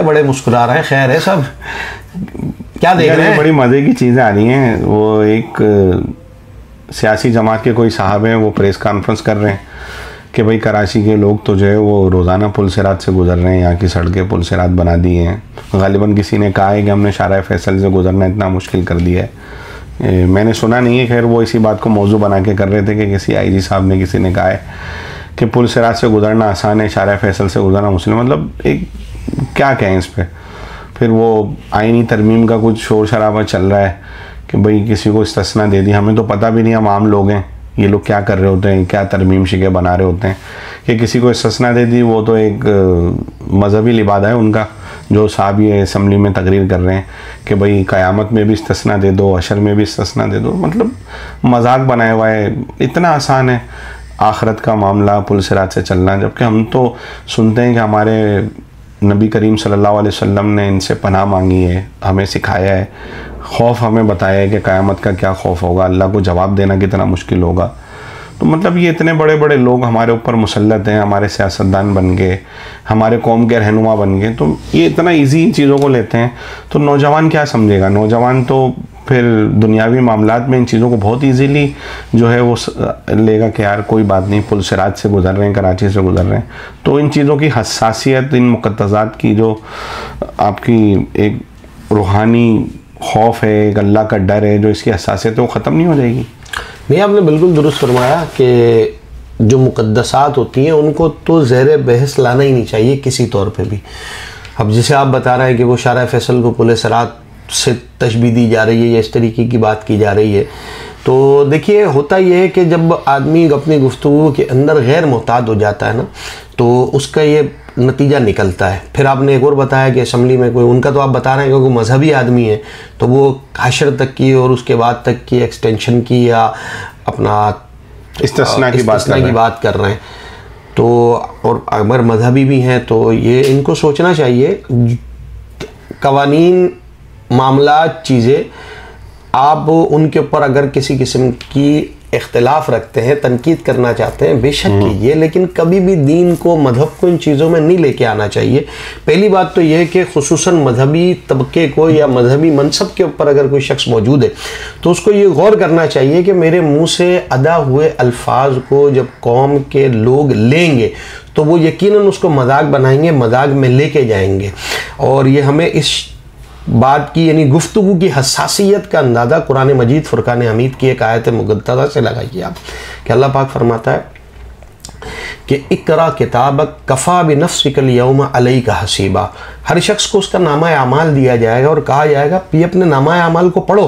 بڑے مسکرا رہے ہیں، خیر ہے سب، کیا دیکھ رہے ہیں؟ بڑی مزے کی چیزیں آ رہی ہیں. وہ ایک سیاسی جماعت کے کوئی صاحب ہیں، وہ پریس کانفرنس کر رہے ہیں کہ بھئی کراچی کے لوگ تو جو ہے وہ روزانہ پل صراط سے گزر رہے ہیں، یہاں کی سڑکیں پل صراط بنا دی ہیں. غالباً کسی نے کہا ہے کہ ہم نے شارع فیصل سے گزرنا اتنا مشکل کر دیا ہے. میں نے سنا نہیں ہے، خیر وہ اسی بات کو موضوع بنا کے کر رہے تھے کہ کسی آئی جی صاحب نے کسی نے کہا ہے کہ پل صراط سے گزرنا آسان ہے، شارع فیصل سے گزرنا مشکل. مطلب ایک کیا کہیں اس پہ. پھر وہ آئینی ترمیم کا کچھ شور شرابہ چل رہا ہے کہ بھئی کسی کو استثناء دے دی. ہمیں تو پتہ بھی نہیں، ہم عام لوگ ہیں، یہ لوگ کیا کر رہے ہوتے ہیں، کیا ترمیم شکے بنا رہے ہوتے ہیں کہ کسی کو استثناء دے دی. وہ تو ایک مذہبی لبادہ ہے ان کا، جو صاحب یہ اسمبلی میں تقریر کر رہے ہیں کہ بھئی قیامت میں بھی استثناء دے دو، حشر میں بھی استثناء دے دو. مطلب مذاق بنایا ہوا ہے. اتنا آسان ہے آخرت کا معاملہ پل صراط سے چلنا، جبکہ ہم تو سنتے ہیں کہ ہمارے نبی کریم صلی اللہ علیہ وسلم نے ان سے پناہ مانگی ہے، ہمیں سکھایا ہے، خوف ہمیں بتایا ہے کہ قیامت کا کیا خوف ہوگا، اللہ کو جواب دینا کتنا مشکل ہوگا. تو مطلب یہ اتنے بڑے بڑے لوگ ہمارے اوپر مسلط ہیں، ہمارے سیاستدان بن گئے، ہمارے قوم کے رہنما بن گئے، تو یہ اتنا ایزی ان چیزوں کو لیتے ہیں. تو نوجوان کیا سمجھے گا؟ نوجوان تو پھر دنیاوی معاملات میں ان چیزوں کو بہت ایزیلی جو ہے وہ لے گا کہ یار کوئی بات نہیں، پل صراط سے گزر رہے ہیں، کراچی سے گزر رہے ہیں. تو ان چیزوں کی حساسیت، ان مقدسات کی جو آپ کی ایک روحانی خوف ہے، ایک اللہ کا ڈر ہے، جو اس کی حساسیت ہے، وہ ختم نہیں ہو جائے گی. نہیں، آپ نے بالکل درست فرمایا کہ جو مقدسات ہوتی ہیں ان کو تو زیر بحث لانا ہی نہیں چاہیے کسی طور پہ بھی. اب جسے آپ بتا رہے ہیں کہ وہ شارع فیصل کو پل صراط سے تشبیہ دی جا رہی ہے یا اس طریقے کی بات کی جا رہی ہے، تو دیکھیے ہوتا یہ ہے کہ جب آدمی اپنی گفتگو کے اندر غیر محتاط ہو جاتا ہے نا، تو اس کا یہ نتیجہ نکلتا ہے. پھر آپ نے ایک اور بتایا کہ اسمبلی میں کوئی، ان کا تو آپ بتا رہے ہیں کہ کوئی مذہبی آدمی ہے تو وہ حشر تک کی اور اس کے بعد تک کی ایکسٹینشن کی یا اپنا استثناء کی بات کر رہے ہیں. تو اور اگر مذہبی بھی ہیں تو یہ ان کو سوچنا چاہیے. قوانین، معاملات، چیزیں آپ ان کے اوپر اگر کسی قسم کی اختلاف رکھتے ہیں، تنقید کرنا چاہتے ہیں، بے شک کیجیے، لیکن کبھی بھی دین کو، مذہب کو ان چیزوں میں نہیں لے کے آنا چاہیے. پہلی بات تو یہ ہے کہ خصوصاً مذہبی طبقے کو یا مذہبی منصب کے اوپر اگر کوئی شخص موجود ہے تو اس کو یہ غور کرنا چاہیے کہ میرے منہ سے ادا ہوئے الفاظ کو جب قوم کے لوگ لیں گے تو وہ یقیناً اس کو مذاق بنائیں گے، مذاق میں لے کے جائیں گے. اور یہ ہمیں اس بات کی، یعنی گفتگو کی حساسیت کا اندازہ قرآن مجید فرقان حمید کی ایک آیت مقدسہ سے لگائیے آپ کہ اللہ پاک فرماتا ہے کہ اقرا کتابک کفا بنفسک الیوم علیک حسیبا. ہر شخص کو اس کا نامہ اعمال دیا جائے گا اور کہا جائے گا یہ اپنے نامہ اعمال کو پڑھو،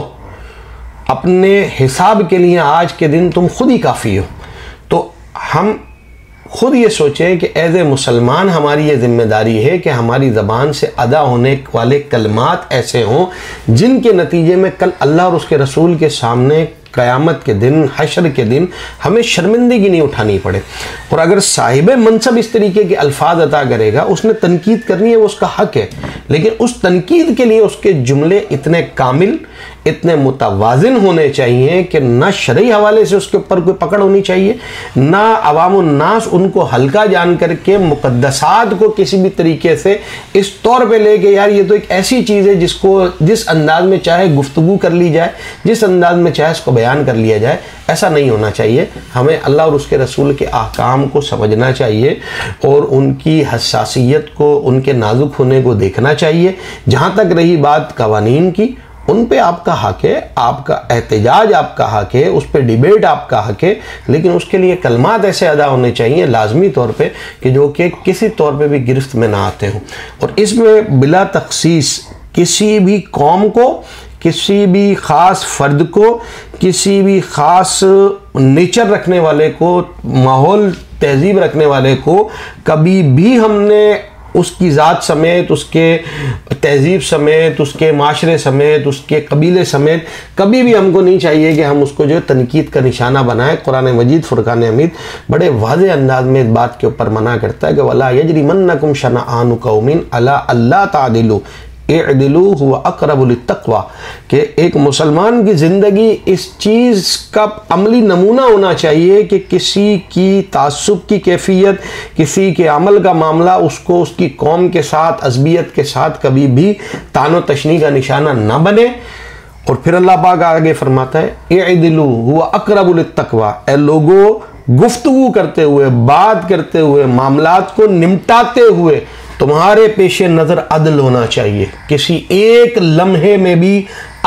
اپنے حساب کے لیے آج کے دن تم خود ہی کافی ہو. تو ہم خود یہ سوچیں کہ ایز اے مسلمان ہماری یہ ذمہ داری ہے کہ ہماری زبان سے ادا ہونے والے کلمات ایسے ہوں جن کے نتیجے میں کل اللہ اور اس کے رسول کے سامنے قیامت کے دن، حشر کے دن ہمیں شرمندگی نہیں اٹھانی پڑے. اور اگر صاحب منصب اس طریقے کے الفاظ عطا کرے گا، اس نے تنقید کرنی ہے، وہ اس کا حق ہے، لیکن اس تنقید کے لیے اس کے جملے اتنے کامل، اتنے متوازن ہونے چاہیے کہ نہ شرعی حوالے سے اس کے اوپر کوئی پکڑ ہونی چاہیے، نہ عوام الناس ان کو ہلکا جان کر کے مقدسات کو کسی بھی طریقے سے اس طور پہ لے کے یار یہ تو ایک ایسی چیز ہے جس کو جس انداز میں چاہے گفتگو کر لی جائے، جس انداز میں چاہے اس کو بیان کر لیا جائے. ایسا نہیں ہونا چاہیے. ہمیں اللہ اور اس کے رسول کے احکام کو سمجھنا چاہیے اور ان کی حساسیت کو، ان کے نازک ہونے کو دیکھنا چاہیے. جہاں تک رہی بات قوانین کی، ان پہ آپ کا حق ہے، آپ کا احتجاج آپ کا حق ہے، اس پہ ڈیبیٹ آپ کا حق ہے، لیکن اس کے لیے کلمات ایسے ادا ہونے چاہیے لازمی طور پہ کہ جو کہ کسی طور پہ بھی گرفت میں نہ آتے ہوں. اور اس میں بلا تخصیص کسی بھی قوم کو، کسی بھی خاص فرد کو، کسی بھی خاص نیچر رکھنے والے کو، ماحول تہذیب رکھنے والے کو کبھی بھی ہم نے اس کی ذات سمیت، اس کے تہذیب سمیت، اس کے معاشرے سمیت، اس کے قبیلے سمیت کبھی بھی ہم کو نہیں چاہیے کہ ہم اس کو جو تنقید کا نشانہ بنائیں. قرآن مجید فرقان حمید بڑے واضح انداز میں اس بات کے اوپر منع کرتا ہے کہ وَلَا يَجْرِمَنَّكُمْ شَنَآنُ قَوْمٍ عَلَىٰ أَلَّا تَعْدِلُوا اعدلوا هو اقرب للتقوی، کہ ایک مسلمان کی زندگی اس چیز کا عملی نمونہ ہونا چاہیے کہ کسی کی تعصب کی کیفیت، کسی کے عمل کا معاملہ اس کو اس کی قوم کے ساتھ، عصبیت کے ساتھ کبھی بھی طعن و تشنیع کا نشانہ نہ بنے۔ اور پھر اللہ پاک آگے فرماتا ہے اعدلوا هو اقرب للتقوی، اے لوگوں گفتگو کرتے ہوئے، بات کرتے ہوئے، معاملات کو نمٹاتے ہوئے تمہارے پیش نظر عدل ہونا چاہیے، کسی ایک لمحے میں بھی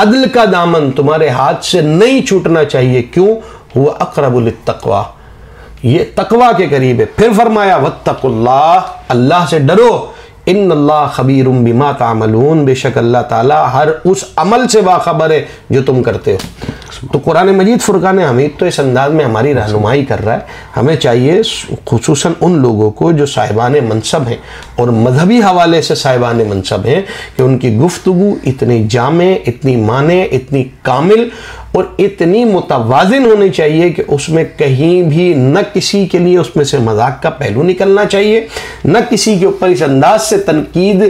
عدل کا دامن تمہارے ہاتھ سے نہیں چھوٹنا چاہیے۔ کیوں؟ هو اقرب للتقوی، یہ تقوی کے قریب ہے۔ پھر فرمایا واتقوا اللہ، اللہ سے ڈرو، ان اللہ خبیر بما تعملون، بے شک اللہ تعالیٰ ہر اس عمل سے باخبر ہے جو تم کرتے ہو۔ تو قرآن مجید فرقان حمید تو اس انداز میں ہماری رہنمائی کر رہا ہے۔ ہمیں چاہیے خصوصاً ان لوگوں کو جو صاحبان منصب ہیں اور مذہبی حوالے سے صاحبان منصب ہیں کہ ان کی گفتگو اتنی جامع، اتنی معنی، اتنی کامل اور اتنی متوازن ہونی چاہیے کہ اس میں کہیں بھی نہ کسی کے لیے اس میں سے مذاق کا پہلو نکلنا چاہیے، نہ کسی کے اوپر اس انداز سے تنقید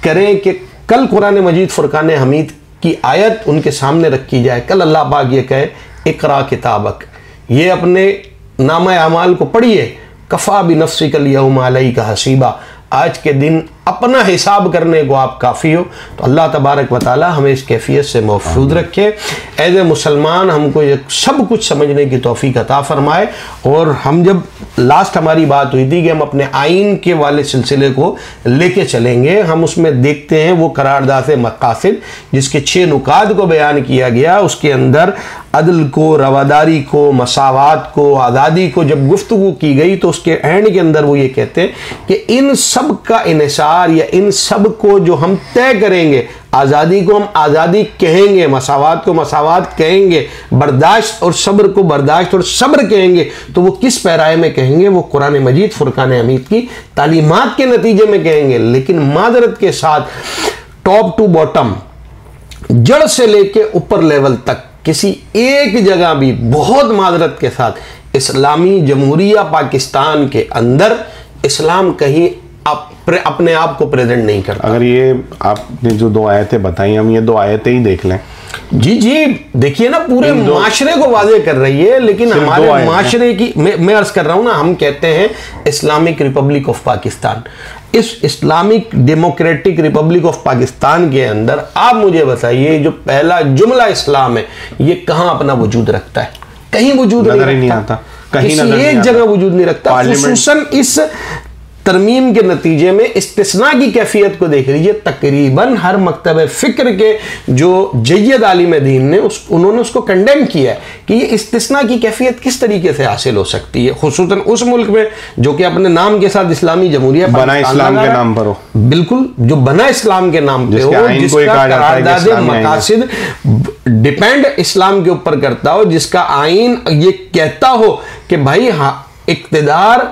کریں کہ کل قرآن مجید فرقان حمید کی آیت ان کے سامنے رکھی جائے، کل اللہ پاک یہ کہے اقرا کتابک، یہ اپنے نامہ اعمال کو پڑھیے، کفا بنفسک الیوم علیک حسیبا، آج کے دن اپنا حساب کرنے کو آپ کافی ہو۔ تو اللہ تبارک و تعالی ہمیں اس کیفیت سے محفوظ رکھے، ایز اے مسلمان ہم کو یہ سب کچھ سمجھنے کی توفیق عطا فرمائے۔ اور ہم جب لاسٹ ہماری بات ہوئی تھی کہ ہم اپنے آئین کے والے سلسلے کو لے کے چلیں گے، ہم اس میں دیکھتے ہیں وہ قرارداد مقاصد جس کے 6 نکات کو بیان کیا گیا، اس کے اندر عدل کو، رواداری کو، مساوات کو، آزادی کو جب گفتگو کی گئی تو اس کے اینڈ کے اندر وہ یہ کہتے ہیں کہ ان سب کا انحصار یا ان سب کو جو ہم طے کریں گے، آزادی کو ہم آزادی کہیں گے، مساوات کو مساوات کہیں گے، برداشت اور صبر کو برداشت اور صبر کہیں گے، تو وہ کس پیرائے میں کہیں گے؟ وہ قرآن مجید فرقان حمید کی تعلیمات کے نتیجے میں کہیں گے۔ لیکن معذرت کے ساتھ ٹاپ ٹو باٹم، جڑ سے لے کے اوپر لیول تک کسی ایک جگہ بھی بہت معذرت کے ساتھ اسلامی جمہوریہ پاکستان کے اندر اسلام کہیں اپنے آپ کو پریزنٹ نہیں کرتا۔ اگر یہ آپ نے جو 2 آیتیں بتائیں، ہم یہ 2 آیتیں ہی دیکھ لیں، جی دیکھیے نا، پورے معاشرے کو واضح کر رہی ہے، لیکن ہمارے معاشرے کی میں عرض کر رہا ہوں نا، ہم کہتے ہیں اسلامک ریپبلک آف پاکستان، اس Islamic democratic republic of Pakistan کے اندر آپ مجھے بتائیے جو پہلا جملہ اسلام ہے یہ کہاں اپنا وجود رکھتا ہے؟ کہیں وجود نہیں رکھتا، کسی ایک جگہ وجود نہیں رکھتا۔ خصوصاً اس ترمیم کے نتیجے میں استثناء کی کیفیت کو دیکھ لیجئے، تقریباً ہر مکتب فکر کے جو جید عالم دین نے انہوں نے اس کو کنڈیم کیا ہے کہ یہ استثناء کی کیفیت کس طریقے سے حاصل ہو سکتی ہے، خصوصاً اس ملک میں جو کہ اپنے نام کے ساتھ اسلامی جمہوریہ بنا اسلام کے نام پر ہو، بالکل جو بنا اسلام کے نام پہ ہو، جس کا قرارداد مقاصد ڈیپینڈ اسلام کے اوپر کرتا ہو، جس کا آئین یہ کہتا ہو کہ بھائی اقتدار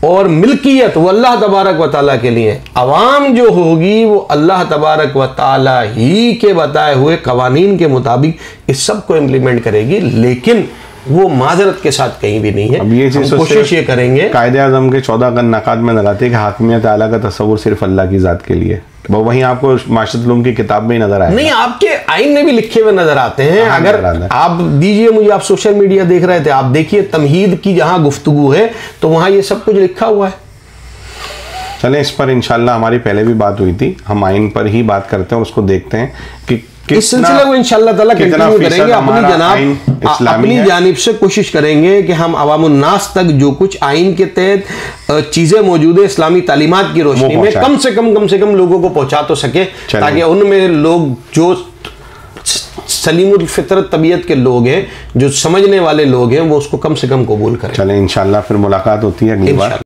اور ملکیت وہ اللہ تبارک و تعالیٰ کے لیے، عوام جو ہوگی وہ اللہ تبارک و تعالیٰ ہی کے بتائے ہوئے قوانین کے مطابق اس سب کو امپلیمنٹ کرے گی، لیکن وہ معذرت کے ساتھ کہیں بھی نہیں ہے۔ اب یہ چیز کوشش یہ کریں گے، قائد اعظم کے 14 نقاط میں لگاتے ہیں کہ حاکمیت اعلیٰ کا تصور صرف اللہ کی ذات کے لیے، وہیں آپ کو معاشرت العلوم کی کتاب میں ہی نظر آئے، نہیں آپ کے آئین میں بھی لکھے ہوئے نظر آتے ہیں۔ اگر آپ دیجئے مجھے، آپ سوشل میڈیا دیکھ رہے تھے، آپ دیکھیے تمہید کی جہاں گفتگو ہے تو وہاں یہ سب کچھ لکھا ہوا ہے۔ چلیں اس پر انشاءاللہ ہماری پہلے بھی بات ہوئی تھی، ہم آئین پر ہی بات کرتے ہیں اور اس کو دیکھتے ہیں کہ اس سلسلے کو انشاءاللہ تعالیٰ کنٹینیو کریں گے، اپنی جانب سے کوشش کریں گے کہ ہم عوام الناس تک جو کچھ آئین کے تحت چیزیں موجود ہیں اسلامی تعلیمات کی روشنی میں کم سے کم لوگوں کو پہنچا تو سکے، تاکہ ان میں لوگ جو سلیم الفطرت طبیعت کے لوگ ہیں، جو سمجھنے والے لوگ ہیں، وہ اس کو کم سے کم قبول کریں۔ چلیں انشاءاللہ پھر ملاقات ہوتی ہے اگلی بار۔